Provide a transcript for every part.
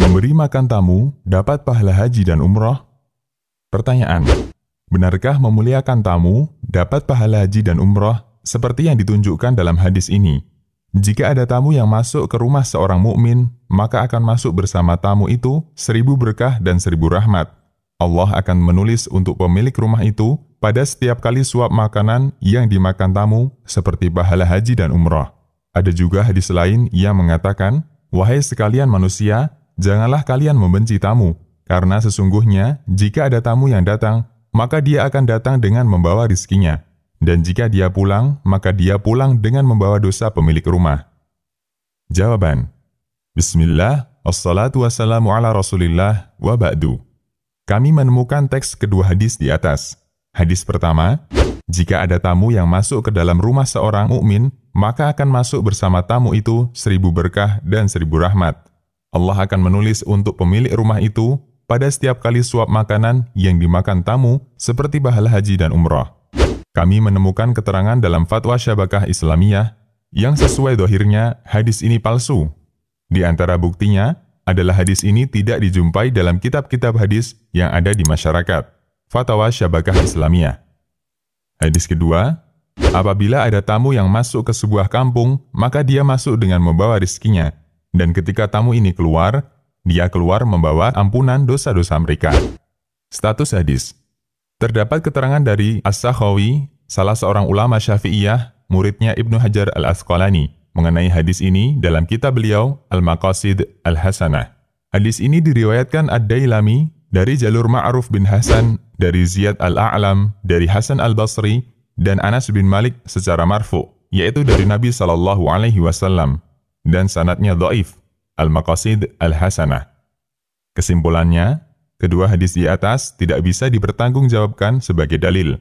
Memberi makan tamu dapat pahala haji dan umrah? Pertanyaan: benarkah memuliakan tamu dapat pahala haji dan umrah seperti yang ditunjukkan dalam hadis ini? Jika ada tamu yang masuk ke rumah seorang mukmin, maka akan masuk bersama tamu itu 1000 berkah dan 1000 rahmat. Allah akan menulis untuk pemilik rumah itu pada setiap kali suap makanan yang dimakan tamu seperti pahala haji dan umrah. Ada juga hadis lain yang mengatakan, "Wahai sekalian manusia, janganlah kalian membenci tamu, karena sesungguhnya jika ada tamu yang datang, maka dia akan datang dengan membawa rizkinya. Dan jika dia pulang, maka dia pulang dengan membawa dosa pemilik rumah." Jawaban: Bismillah, wassalatu wassalamu ala rasulillah, wa ba'du. Kami menemukan teks kedua hadis di atas. Hadis pertama, jika ada tamu yang masuk ke dalam rumah seorang mukmin, maka akan masuk bersama tamu itu 1000 berkah dan 1000 rahmat. Allah akan menulis untuk pemilik rumah itu pada setiap kali suap makanan yang dimakan tamu seperti pahala haji dan umrah. Kami menemukan keterangan dalam fatwa Syabakah Islamiyah yang sesuai dohirnya hadis ini palsu. Di antara buktinya adalah hadis ini tidak dijumpai dalam kitab-kitab hadis yang ada di masyarakat. Fatwa Syabakah Islamiyah. Hadis kedua, apabila ada tamu yang masuk ke sebuah kampung, maka dia masuk dengan membawa rizkinya. Dan ketika tamu ini keluar, dia keluar membawa ampunan dosa-dosa mereka. Status hadis. Terdapat keterangan dari As-Sakhawi, salah seorang ulama Syafi'iyah, muridnya Ibnu Hajar Al-Asqalani, mengenai hadis ini dalam kitab beliau Al-Maqasid Al-Hasanah. Hadis ini diriwayatkan Ad-Dailami dari jalur Ma'ruf bin Hasan, dari Ziyad Al-A'lam, dari Hasan Al-Basri, dan Anas bin Malik secara marfu, yaitu dari Nabi SAW, dan sanadnya dhaif. Al-Maqasid Al-Hasanah. Kesimpulannya, kedua hadis di atas tidak bisa dipertanggungjawabkan sebagai dalil.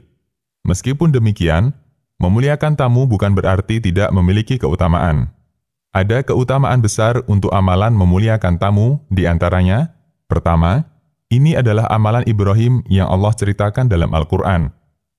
Meskipun demikian, memuliakan tamu bukan berarti tidak memiliki keutamaan. Ada keutamaan besar untuk amalan memuliakan tamu, di antaranya, pertama, ini adalah amalan Ibrahim yang Allah ceritakan dalam Al-Quran.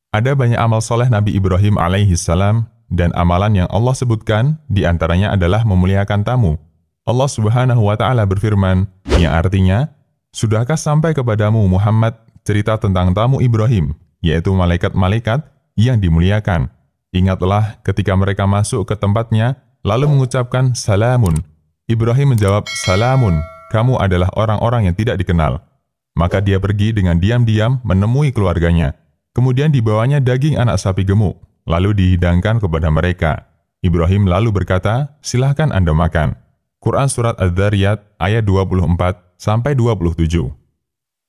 Ada banyak amal soleh Nabi Ibrahim alaihissalam, dan amalan yang Allah sebutkan, di antaranya adalah memuliakan tamu. Allah Subhanahu wa Ta'ala berfirman, yang artinya, "Sudahkah sampai kepadamu Muhammad cerita tentang tamu Ibrahim, yaitu malaikat-malaikat yang dimuliakan? Ingatlah ketika mereka masuk ke tempatnya, lalu mengucapkan salamun. Ibrahim menjawab, salamun, kamu adalah orang-orang yang tidak dikenal. Maka dia pergi dengan diam-diam menemui keluarganya. Kemudian dibawanya daging anak sapi gemuk, lalu dihidangkan kepada mereka. Ibrahim lalu berkata, silahkan Anda makan." Quran Surat Adz-Dzariyat ayat 24-27.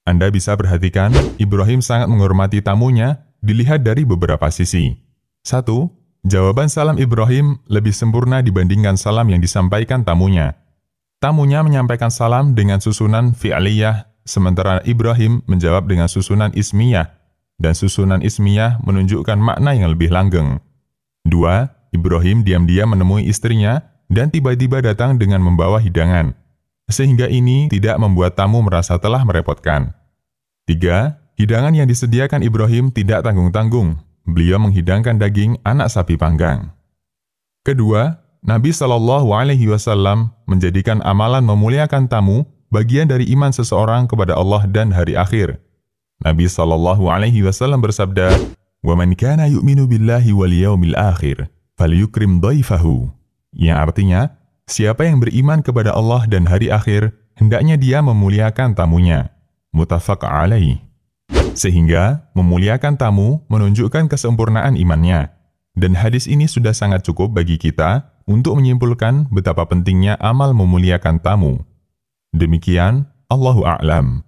Anda bisa perhatikan, Ibrahim sangat menghormati tamunya dilihat dari beberapa sisi. 1. Jawaban salam Ibrahim lebih sempurna dibandingkan salam yang disampaikan tamunya. Tamunya menyampaikan salam dengan susunan fi'liyah, sementara Ibrahim menjawab dengan susunan ismiyah, dan susunan ismiyah menunjukkan makna yang lebih langgeng. 2. Ibrahim diam-diam menemui istrinya dan tiba-tiba datang dengan membawa hidangan, sehingga ini tidak membuat tamu merasa telah merepotkan. 3. Hidangan yang disediakan Ibrahim tidak tanggung-tanggung. Beliau menghidangkan daging anak sapi panggang. Kedua, Nabi SAW menjadikan amalan memuliakan tamu bagian dari iman seseorang kepada Allah dan hari akhir. Nabi SAW bersabda, "Wa man kana yu'minu billahi wal yawmil akhir, falyukrim dhaifahu." Yang artinya, siapa yang beriman kepada Allah dan hari akhir, hendaknya dia memuliakan tamunya. Muttafaq alaih. Sehingga, memuliakan tamu menunjukkan kesempurnaan imannya. Dan hadis ini sudah sangat cukup bagi kita untuk menyimpulkan betapa pentingnya amal memuliakan tamu. Demikian, Allahu a'lam.